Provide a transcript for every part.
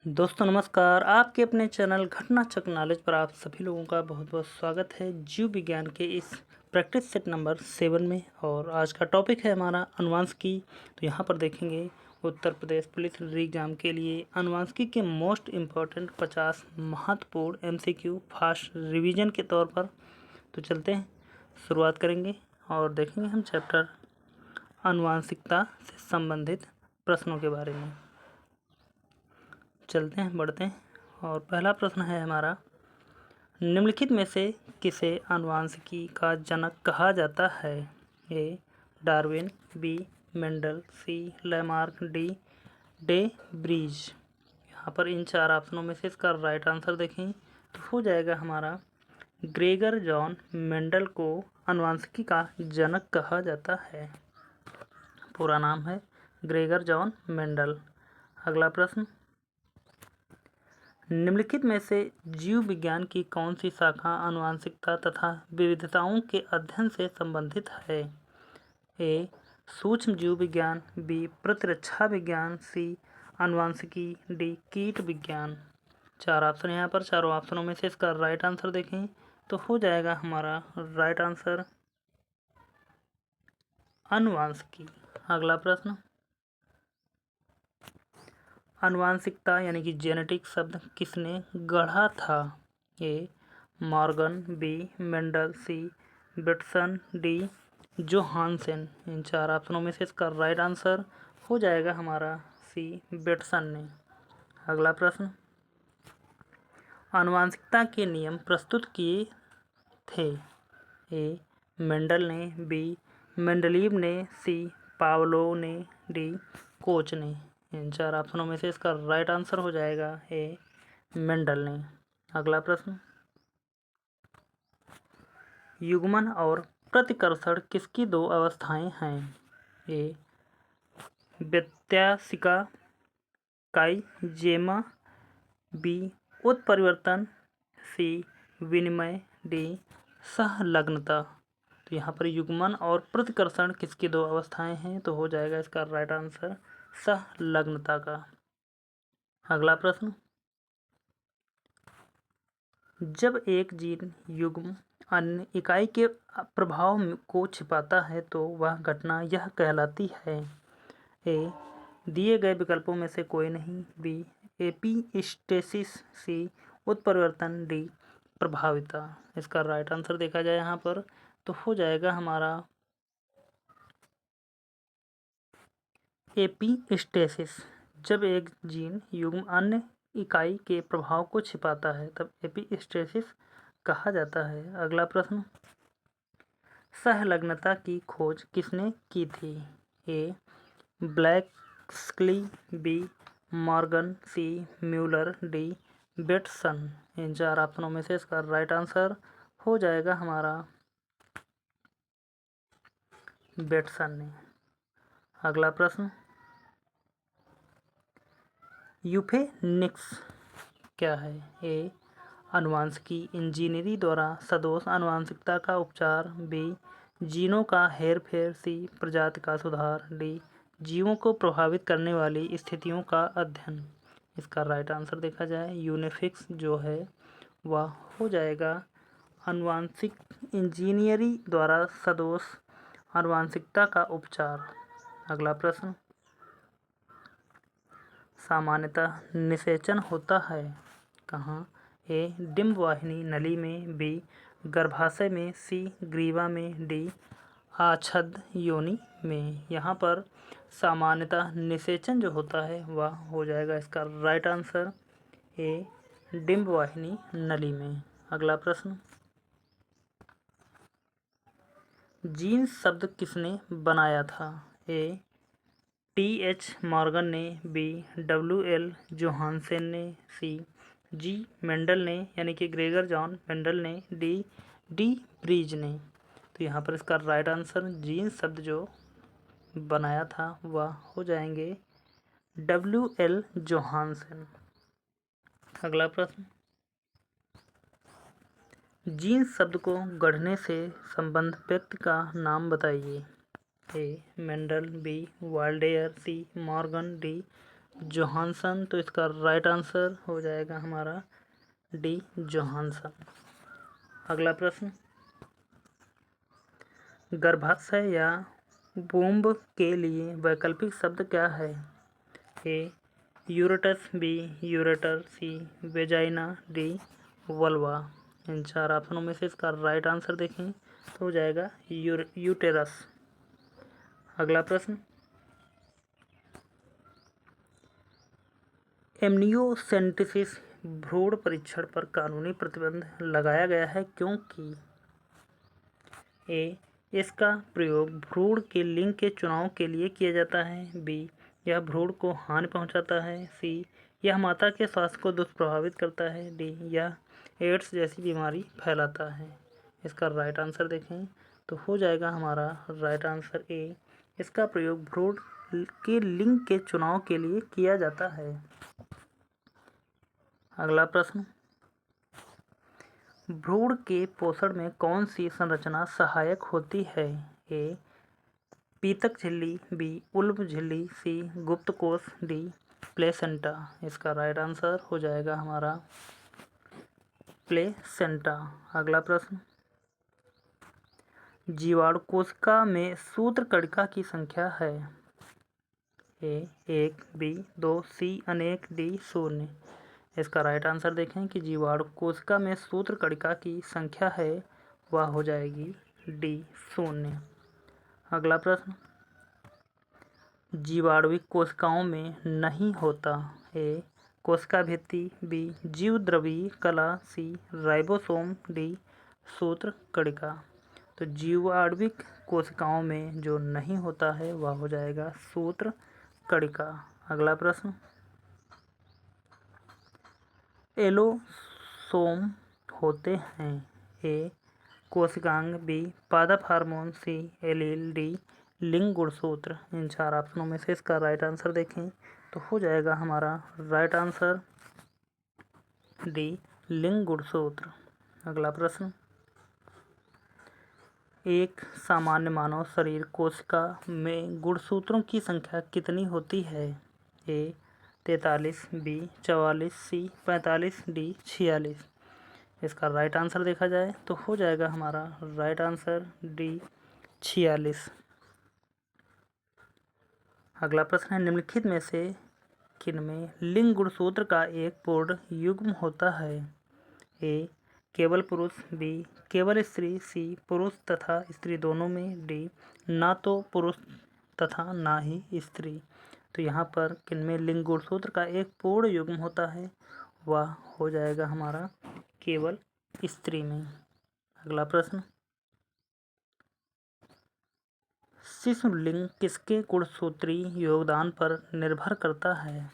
दोस्तों नमस्कार। आपके अपने चैनल घटना चक्र नॉलेज पर आप सभी लोगों का बहुत बहुत स्वागत है जीव विज्ञान के इस प्रैक्टिस सेट नंबर 7 में। और आज का टॉपिक है हमारा अनुवांशिकी। तो यहाँ पर देखेंगे उत्तर प्रदेश पुलिस एग्जाम के लिए अनुवांशिकी के मोस्ट इम्पॉर्टेंट 50 महत्वपूर्ण MCQ फास्ट रिवीजन के तौर पर। तो चलते हैं, शुरुआत करेंगे और देखेंगे हम चैप्टर अनुवांशिकता से संबंधित प्रश्नों के बारे में। चलते हैं, बढ़ते हैं। और पहला प्रश्न है हमारा, निम्नलिखित में से किसे अनुवांशिकी का जनक कहा जाता है? ए डार्विन, बी मेंडल, सी लैमार्क, डी डे ब्रीज। यहाँ पर इन चार ऑप्शनों में से इसका राइट आंसर देखें तो हो जाएगा हमारा ग्रेगर जॉन मेंडल को अनुवांशिकी का जनक कहा जाता है। पूरा नाम है ग्रेगर जॉन मेंडल। अगला प्रश्न, निम्नलिखित में से जीव विज्ञान की कौन सी शाखा आनुवंशिकता तथा विविधताओं के अध्ययन से संबंधित है? ए सूक्ष्म जीव विज्ञान, बी प्रतिरक्षा विज्ञान, सी आनुवंशिकी, डी कीट विज्ञान। चार ऑप्शन यहाँ पर, चारों ऑप्शनों में से इसका राइट आंसर देखें तो हो जाएगा हमारा राइट आंसर आनुवंशिकी। अगला प्रश्न, आनुवंशिकता यानी कि जेनेटिक शब्द किसने गढ़ा था? ए मॉर्गन, बी मेंडल, सी बेटसन, डी जोहानसेन। इन चार ऑप्शनों में से इसका राइट आंसर हो जाएगा हमारा सी बेटसन ने। अगला प्रश्न, आनुवंशिकता के नियम प्रस्तुत किए थे? ए मेंडल ने, बी मेंडलीव ने, सी पावलोव ने, डी कोच ने। इन चार ऑप्शनों में से इसका राइट आंसर हो जाएगा ए मेंडल ने। अगला प्रश्न, युग्मन और प्रतिकर्षण किसकी दो अवस्थाएं हैं? ए व्यत्यासिका काइजेमा, बी उत्परिवर्तन, सी विनिमय, डी सहलग्नता। तो यहाँ पर युग्मन और प्रतिकर्षण किसकी दो अवस्थाएं हैं तो हो जाएगा इसका राइट आंसर सहलग्नता का। अगला प्रश्न, जब एक जीन युग्म अन्य इकाई के प्रभाव को छिपाता है तो वह घटना यह कहलाती है? ए दिए गए विकल्पों में से कोई नहीं, बी एपिस्टेसिस, सी उत्परिवर्तन, डी प्रभाविता। इसका राइट आंसर देखा जाए यहाँ पर तो हो जाएगा हमारा एपिस्टेसिस। जब एक जीन युग्म अन्य इकाई के प्रभाव को छिपाता है तब एपिस्टेसिस कहा जाता है। अगला प्रश्न, सहलग्नता की खोज किसने की थी? ए ब्लैक्सली, बी मॉर्गन, सी म्यूलर, डी बेटसन। इन चार ऑप्शनों में से इसका राइट आंसर हो जाएगा हमारा बेटसन ने। अगला प्रश्न, यूफेनिक्स क्या है? ए आनुवंशिकी इंजीनियरी द्वारा सदोष आनुवंशिकता का उपचार, बी जीनों का हेरफेर, सी प्रजाति का सुधार, डी जीवों को प्रभावित करने वाली स्थितियों का अध्ययन। इसका राइट आंसर देखा जाए यूनिफिक्स जो है वह हो जाएगा आनुवंशिक इंजीनियरी द्वारा सदोष आनुवंशिकता का उपचार। अगला प्रश्न, सामान्यतः निषेचन होता है कहाँ? ए डिंब वाहिनी नली में, बी गर्भाशय में, सी ग्रीवा में, डी आच्छादित योनि में। यहाँ पर सामान्यतः निषेचन जो होता है वह हो जाएगा इसका राइट आंसर ए डिंब वाहिनी नली में। अगला प्रश्न, जीन शब्द किसने बनाया था? ए TH मॉर्गन ने, बी WL जोहानसेन ने, सी जी मेंडल ने यानी कि ग्रेगर जॉन मेंडल ने, डी ब्रीज ने। तो यहाँ पर इसका राइट आंसर जीन शब्द जो बनाया था वह हो जाएंगे WL जोहानसेन। अगला प्रश्न, जीन शब्द को गढ़ने से संबंध व्यक्ति का नाम बताइए। ए मेंडल, बी वाल्डेयर, सी मॉर्गन, डी जोहानसन। तो इसका राइट आंसर हो जाएगा हमारा डी जोहानसन। अगला प्रश्न, गर्भाशय या वूम्ब के लिए वैकल्पिक शब्द क्या है? ए यूरेटस, बी यूरेटर, सी वेजाइना, डी वल्वा। इन चार ऑप्शनों में से इसका राइट आंसर देखें तो हो जाएगा यूटेरस। अगला प्रश्न, एमनियोसेंटेसिस भ्रूण परीक्षण पर कानूनी प्रतिबंध लगाया गया है क्योंकि ए इसका प्रयोग भ्रूण के लिंग के चुनाव के लिए किया जाता है, बी यह भ्रूण को हानि पहुंचाता है, सी यह माता के स्वास्थ्य को दुष्प्रभावित करता है, डी यह एड्स जैसी बीमारी फैलाता है। इसका राइट आंसर देखें तो हो जाएगा हमारा राइट आंसर ए इसका प्रयोग भ्रूण के लिंग के चुनाव के लिए किया जाता है। अगला प्रश्न, भ्रूण के पोषण में कौन सी संरचना सहायक होती है? ए पीतक झिल्ली, बी उल्ब झिल्ली, सी गुप्त कोश, डी प्लेसेंटा। इसका राइट आंसर हो जाएगा हमारा प्लेसेंटा। अगला प्रश्न, जीवाणु कोशिका में सूत्रकणिका की संख्या है? ए 1, बी 2, सी अनेक, डी 0। इसका राइट आंसर देखें कि जीवाणु कोशिका में सूत्रकणिका की संख्या है वह हो जाएगी डी 0। अगला प्रश्न, जीवाणुविक कोशिकाओं में नहीं होता? ए कोशिका भित्ति, बी जीवद्रव्यी कला, सी राइबोसोम, डी सूत्रकणिका। तो जीवाणुविक कोशिकाओं में जो नहीं होता है वह हो जाएगा सूत्रकणिका। अगला प्रश्न, एलोसोम होते हैं? ए कोशिकांग, बी पादप हार्मोन, सी एलील, डी लिंग गुणसूत्र। इन चार ऑप्शनों में से इसका राइट आंसर देखें तो हो जाएगा हमारा राइट आंसर डी लिंग गुणसूत्र। अगला प्रश्न, एक सामान्य मानव शरीर कोशिका में गुणसूत्रों की संख्या कितनी होती है? ए 43, बी 44, सी 45, डी 46। इसका राइट आंसर देखा जाए तो हो जाएगा हमारा राइट आंसर डी 46। अगला प्रश्न है, निम्नलिखित में से किनमें लिंग गुणसूत्र का एक पूर्ण युग्म होता है? ए केवल पुरुष, बी केवल स्त्री, सी पुरुष तथा स्त्री दोनों में, डी ना तो पुरुष तथा ना ही स्त्री। तो यहाँ पर किनमें लिंग गुणसूत्र का एक पूर्ण युग्म होता है वह हो जाएगा हमारा केवल स्त्री में। अगला प्रश्न, शिशु लिंग किसके गुणसूत्रीय योगदान पर निर्भर करता है?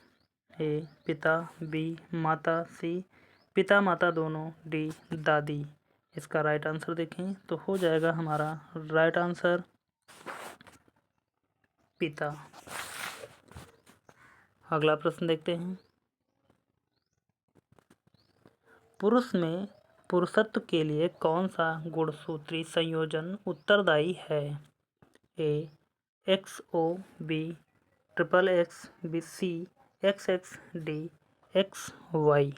ए पिता, बी माता, सी पिता माता दोनों, डी दादी। इसका राइट आंसर देखें तो हो जाएगा हमारा राइट आंसर पिता। अगला प्रश्न देखते हैं, पुरुष में पुरुषत्व के लिए कौन सा गुणसूत्री संयोजन उत्तरदायी है? A XO, B XXX, B C XX, D XY।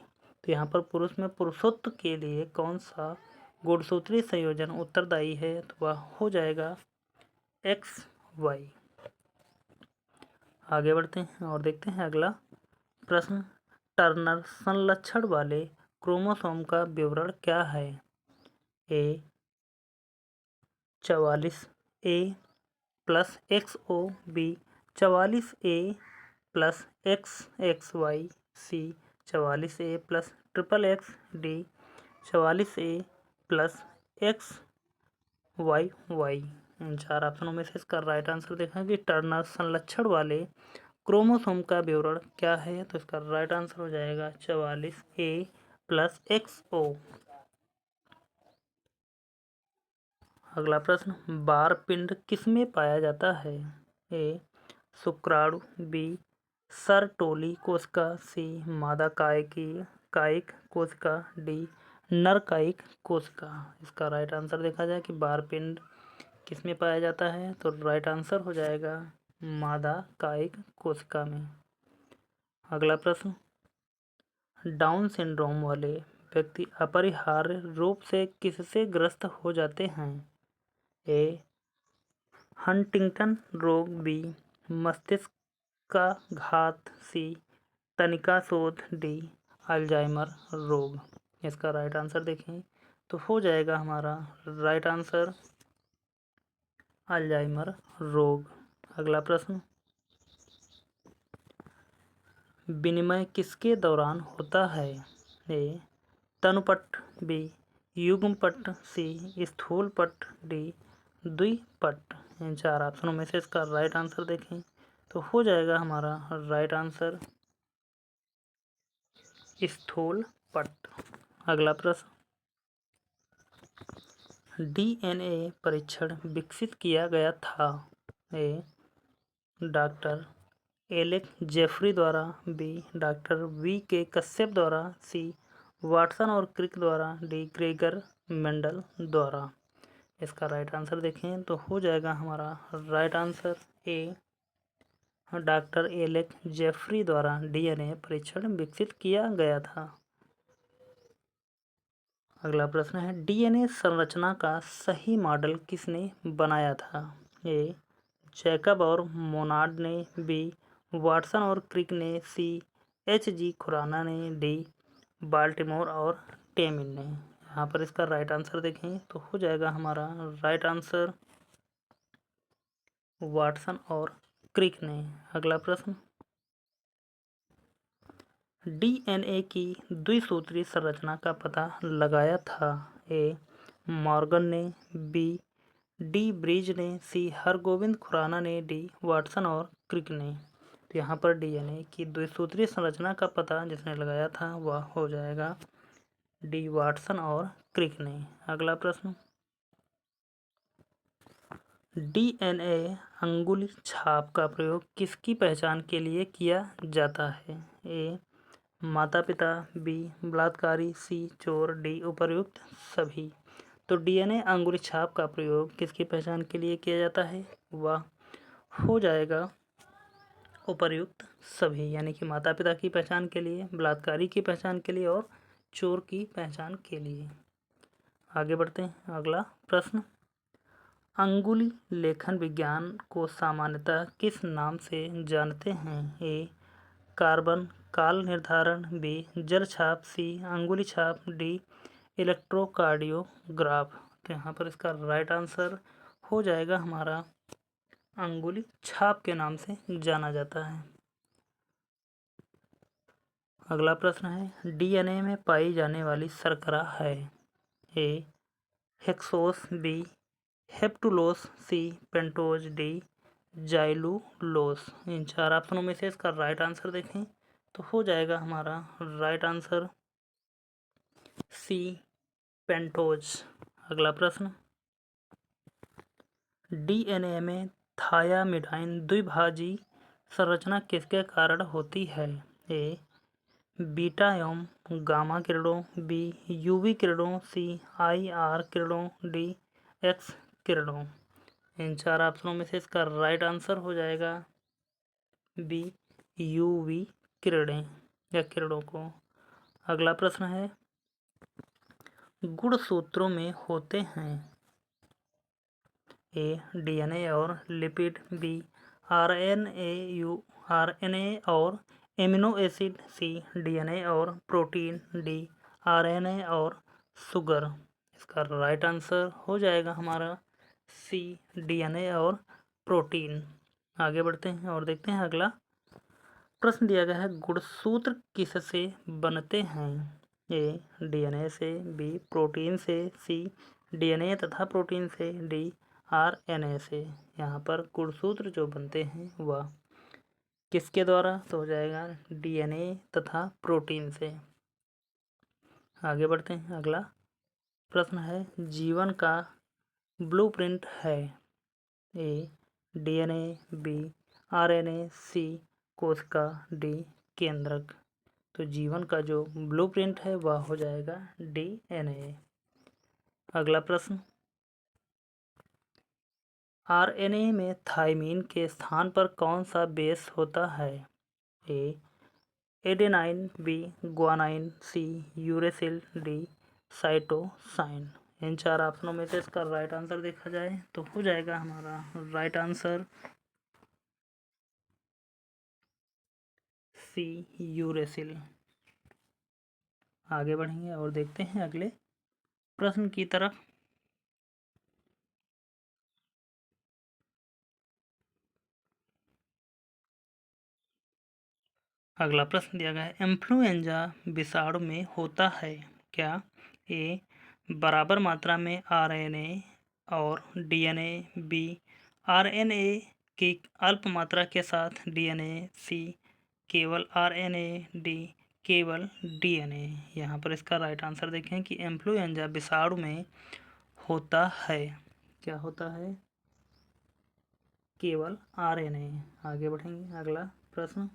तो यहाँ पर पुरुष में पुरुषत्व के लिए कौन सा गुणसूत्री संयोजन उत्तरदायी है? तो वह हो जाएगा XY। आगे बढ़ते हैं और देखते हैं अगला प्रश्न, टर्नर संलक्षण वाले क्रोमोसोम का विवरण क्या है? A 44A plus XO, B 44A plus XXY, C 44A plus XXX, D 44A plus XYY। इन चार ऑप्शनों में से इसका राइट आंसर देखा कि टर्नर संलक्षण वाले क्रोमोसोम का विवरण क्या है? तो इसका राइट आंसर हो जाएगा 44A प्लस XO। अगला प्रश्न, बारपिंड किसमें पाया जाता है? ए शुक्राणु, बी सरटोली कोशिका, सी मादा कायिक कोशिका, डी नर कायिक कोशिका। इसका राइट आंसर देखा जाए कि बारपिंड किसमें पाया जाता है तो राइट आंसर हो जाएगा मादा कायिक कोशिका में। अगला प्रश्न, डाउन सिंड्रोम वाले व्यक्ति अपरिहार्य रूप से किससे ग्रस्त हो जाते हैं? ए, हंटिंगटन रोग, बी, मस्तिष्क का घात, सी, तनिका शोथ, डी, अल्जाइमर रोग। इसका राइट आंसर देखें तो हो जाएगा हमारा राइट आंसर अल्जाइमर रोग। अगला प्रश्न, विनिमय किसके दौरान होता है? ए, तनुपट, बी, युग्मपट, सी, स्थूलपट, डी, द्विपट। इन चार ऑप्शनों में से इसका राइट आंसर देखें तो हो जाएगा हमारा राइट आंसर स्थूलपट। अगला प्रश्न, डीएनए परीक्षण विकसित किया गया था? ए, डॉक्टर एलेक जेफरी द्वारा, बी, डॉक्टर वी के कश्यप द्वारा, सी, वाटसन और क्रिक द्वारा, डी, ग्रेगर मेंडल द्वारा। इसका राइट आंसर देखें तो हो जाएगा हमारा right answer A, doctor Alec Jeffrey द्वारा डीएनए परीक्षण विकसित किया गया था। अगला प्रश्न है, डीएनए संरचना का सही मॉडल किसने बनाया था? ए, जैकब और मोनार्ड ने, बी, वाटसन और क्रिक ने, सी, एच.जी. खुराना ने, डी, बाल्टीमोर और टेमिन ने। यहाँ पर इसका राइट आंसर देखें तो हो जाएगा हमारा राइट आंसर वाटसन और क्रिक ने। अगला प्रश्न, डीएनए की द्विसूत्री संरचना का पता लगाया था? ए, मॉर्गन ने, बी, डी, ब्रिज ने, सी, हरगोविंद खुराना ने, डी, वाटसन और क्रिक ने। तो यहाँ पर डीएनए की द्विसूत्री संरचना का पता जिसने लगाया था वह हो जाएगा डी, वाटसन और क्रिक ने। अगला प्रश्न, डीएनए अंगुली छाप का प्रयोग किसकी पहचान के लिए किया जाता है? ए, माता पिता, बी, बलात्कारी, सी, चोर, डी, उपर्युक्त सभी। तो डीएनए अंगुली छाप का प्रयोग किसकी पहचान के लिए किया जाता है? वह हो जाएगा उपर्युक्त सभी, यानी कि माता पिता की पहचान के लिए, बलात्कारी की पहचान के लिए और चोर की पहचान के लिए। आगे बढ़ते हैं। अगला प्रश्न, अंगुली लेखन विज्ञान को सामान्यतः किस नाम से जानते हैं? ए, कार्बन काल निर्धारण, बी, जल छाप, सी, अंगुली छाप, डी, इलेक्ट्रोकार्डियोग्राफ। तो यहाँ पर इसका राइट आंसर हो जाएगा हमारा अंगुली छाप के नाम से जाना जाता है। अगला प्रश्न है, डीएनए में पाई जाने वाली शर्करा है? ए, हेक्सोस, बी, हेप्टुलोस, सी, पेंटोज, डी, जाइलुलोस। इन चार ऑप्शनों में से इसका राइट आंसर देखें तो हो जाएगा हमारा राइट आंसर सी, पेंटोज। अगला प्रश्न, डीएनए में थायामिडाइन द्विभाजी संरचना किसके कारण होती है? ए, बीटा एवं गामा किरणों, बी, यूवी किरणों, सी, आईआर किरणों, डी, एक्स किरणों। इन चार ऑप्शनों में से इसका राइट आंसर हो जाएगा बी, यूवी किरणें या किरणों को। अगला प्रश्न है, गुणसूत्रों में होते हैं? ए, डीएनए और लिपिड, बी, आरएनए और एमिनो एसिड, सी, डीएनए और प्रोटीन, डी, आरएनए और शुगर। इसका राइट आंसर हो जाएगा हमारा सी, डीएनए और प्रोटीन। आगे बढ़ते हैं और देखते हैं। अगला प्रश्न दिया गया है, गुणसूत्र किससे बनते हैं? ए, डीएनए से, बी, प्रोटीन से, सी, डीएनए तथा प्रोटीन से, डी, आरएनए से। यहाँ पर गुणसूत्र जो बनते हैं वह किसके द्वारा? तो हो जाएगा डीएनए तथा प्रोटीन से। आगे बढ़ते हैं। अगला प्रश्न है, जीवन का ब्लूप्रिंट है? ए, डीएनए, बी, आरएनए, सी, कोशिका, डी, केंद्रक। तो जीवन का जो ब्लूप्रिंट है वह हो जाएगा डीएनए। अगला प्रश्न, आरएनए में थायमीन के स्थान पर कौन सा बेस होता है? ए, एडेनाइन, बी ग्वानाइन, सी यूरेसिल, डी साइटोसाइन। इन 4 ऑप्शनों में से इसका राइट आंसर देखा जाए तो हो जाएगा हमारा राइट आंसर सी यूरेसिल। आगे बढ़ेंगे और देखते हैं अगले प्रश्न की तरफ। अगला प्रश्न दिया गया है, इन्फ्लुएंजा विषाणु में होता है क्या? ए बराबर मात्रा में आरएनए और डीएनए, बी आरएनए की अल्प मात्रा के साथ डीएनए, सी केवल आरएनए, डी केवल डीएनए। यहाँ पर इसका राइट आंसर देखें कि इन्फ्लुएंजा विषाणु में होता है, क्या होता है? केवल आरएनए। आगे बढ़ेंगे अगला प्रश्न,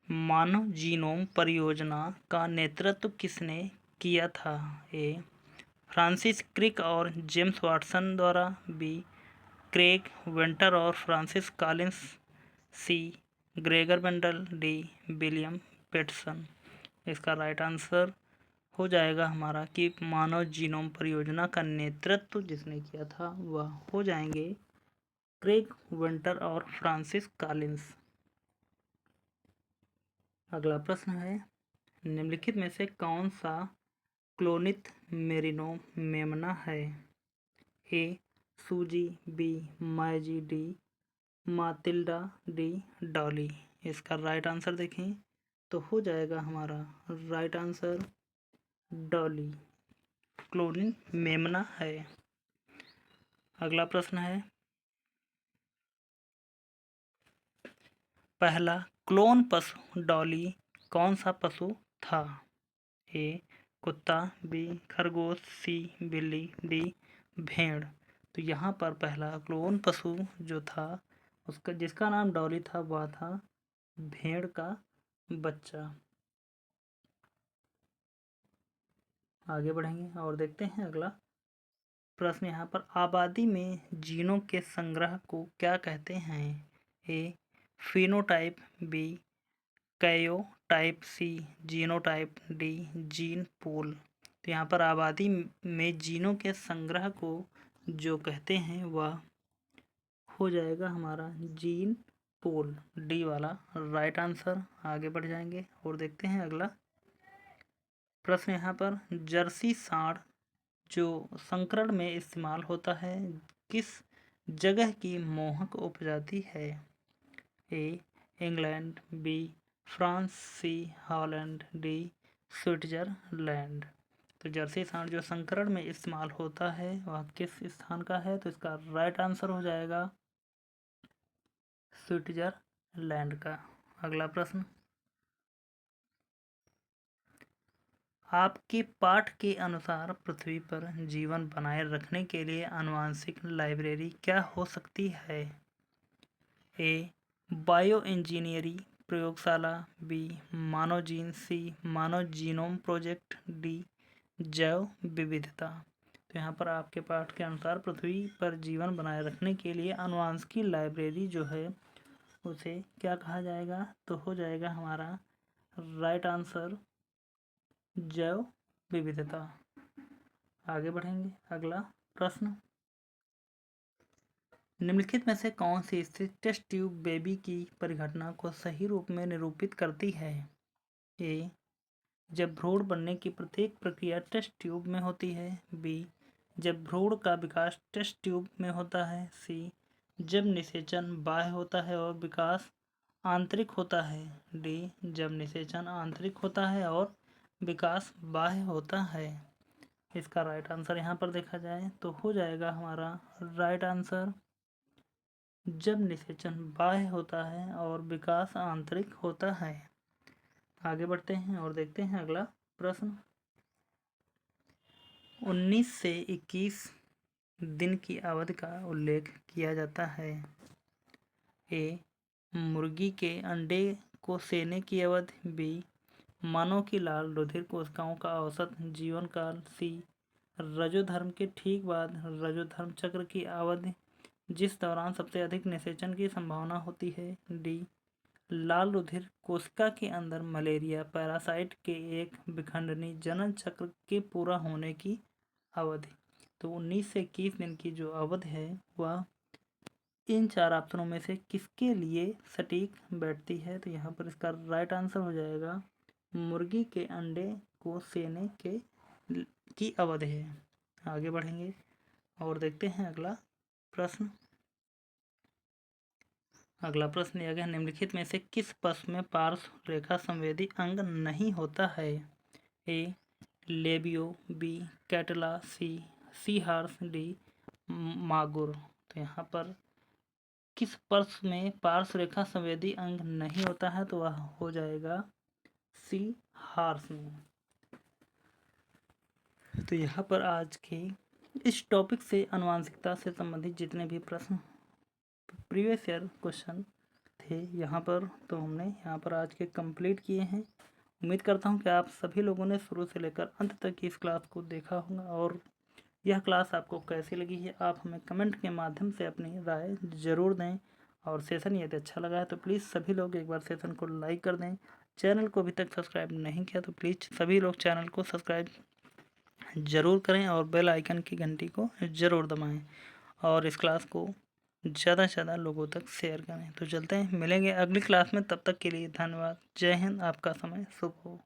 मानव जीनोम परियोजना का नेतृत्व किसने किया था? ए फ्रांसिस क्रिक और जेम्स वाटसन द्वारा, बी क्रेग वेंटर और फ्रांसिस कॉलिंस, सी ग्रेगर मेंडल, डी विलियम पेटसन। इसका राइट आंसर हो जाएगा हमारा कि मानव जीनोम परियोजना का नेतृत्व जिसने किया था वह हो जाएंगे क्रेग वेंटर और फ्रांसिस कॉलिंस। अगला प्रश्न है, निम्नलिखित में से कौन सा क्लोनित मेरिनो मेमना है? ए सूजी, बी मैजी, डी मातिल्डा, डी डॉली। इसका राइट आंसर देखें तो हो जाएगा हमारा राइट आंसर डॉली, क्लोनिन मेमना है। अगला प्रश्न है, पहला क्लोन पशु डॉली कौन सा पशु था? ए कुत्ता, बी खरगोश, सी बिल्ली, डी भेड़। तो यहाँ पर पहला क्लोन पशु जो था उसका जिसका नाम डॉली था वह था भेड़ का बच्चा। आगे बढ़ेंगे और देखते हैं अगला प्रश्न। यहाँ पर आबादी में जीनों के संग्रह को क्या कहते हैं? ए फिनोटाइप, बी कैयोटाइप, सी जीनोटाइप, डी जीन पूल। तो यहाँ पर आबादी में जीनों के संग्रह को जो कहते हैं वह हो जाएगा हमारा जीन पूल, डी वाला राइट आंसर। आगे बढ़ जाएंगे और देखते हैं अगला प्रश्न। यहाँ पर जर्सी सांड जो संकरण में इस्तेमाल होता है किस जगह की मोहक उपजाति है? A England, B France, C Holland, D Switzerland. तो जर्सी सांड जो संकरण में इस्तेमाल होता है वह किस स्थान का है? तो इसका राइट आंसर हो जाएगा स्विट्जरलैंड का। अगला प्रश्न, आपके पाठ के अनुसार पृथ्वी पर जीवन बनाए रखने के लिए आनुवंशिक लाइब्रेरी क्या हो सकती है? ए बायो इंजीनियरिंग प्रयोगशाला, बी मानव जीन, सी मानव जीनोम प्रोजेक्ट, डी जैव विविधता। तो यहाँ पर आपके पाठ के अनुसार पृथ्वी पर जीवन बनाए रखने के लिए आनुवंशिक लाइब्रेरी जो है उसे क्या कहा जाएगा? तो हो जाएगा हमारा राइट आंसर जैव विविधता। आगे बढ़ेंगे अगला प्रश्न, निम्नलिखित में से कौन सी स्थिति टेस्ट ट्यूब बेबी की परिघटना को सही रूप में निरूपित करती है? ए जब भ्रूण बनने की प्रत्येक प्रक्रिया टेस्ट ट्यूब में होती है, बी जब भ्रूण का विकास टेस्ट ट्यूब में होता है, सी जब निषेचन बाह्य होता है और विकास आंतरिक होता है, डी जब निषेचन आंतरिक होता है और विकास बाह्य होता है। इसका राइट आंसर यहाँ पर देखा जाए तो हो जाएगा हमारा राइट आंसर जब निषेचन बाह्य होता है और विकास आंतरिक होता है। आगे बढ़ते हैं और देखते हैं अगला प्रश्न, 19 से 21 दिन की अवधि का उल्लेख किया जाता है। ए मुर्गी के अंडे को सेने की अवधि, बी मानव की लाल रुधिर कोशिकाओं का औसत जीवन काल, सी रजोधर्म के ठीक बाद रजोधर्म चक्र की अवधि, जिस दौरान सबसे अधिक निषेचन की संभावना होती है। डी, लाल रुधिर कोशिका के अंदर मलेरिया पैरासाइट के एक विखंडनी जनन चक्र के पूरा होने की अवधि। तो 19 से 21 दिन की जो अवधि है वह इन 4 ऑप्शनों में से किसके लिए सटीक बैठती है? तो यहाँ पर इसका राइट आंसर हो जाएगा मुर्गी के अंडे को सेने की अवधि है। आगे बढ़ेंगे और देखते हैं अगला प्रश्न। अगला प्रश्न यह है, निम्नलिखित में से किस पशु में पार्श्व रेखा संवेदी अंग नहीं होता है? ए, लेबियो, बी, कैटला, सी हार्स, डी, मागुर। तो यहाँ पर किस पशु में पार्श्व रेखा संवेदी अंग नहीं होता है? तो वह हो जाएगा सी हार्स में। तो यहाँ पर आज के इस टॉपिक से आनुवांशिकता से संबंधित जितने भी प्रश्न प्रीवियस ईयर क्वेश्चन थे यहाँ पर, तो हमने यहाँ पर आज के कंप्लीट किए हैं। उम्मीद करता हूँ कि आप सभी लोगों ने शुरू से लेकर अंत तक इस क्लास को देखा होगा और यह क्लास आपको कैसी लगी है आप हमें कमेंट के माध्यम से अपनी राय ज़रूर दें। और सेशन यदि अच्छा लगा है तो प्लीज़ सभी लोग एक बार सेशन को लाइक कर दें। चैनल को अभी तक सब्सक्राइब नहीं किया तो प्लीज़ सभी लोग चैनल को सब्सक्राइब ज़रूर करें और बेल आइकन की घंटी को ज़रूर दबाएं और इस क्लास को ज़्यादा से ज़्यादा लोगों तक शेयर करें। तो चलते हैं, मिलेंगे अगली क्लास में, तब तक के लिए धन्यवाद। जय हिंद, आपका समय शुभ हो।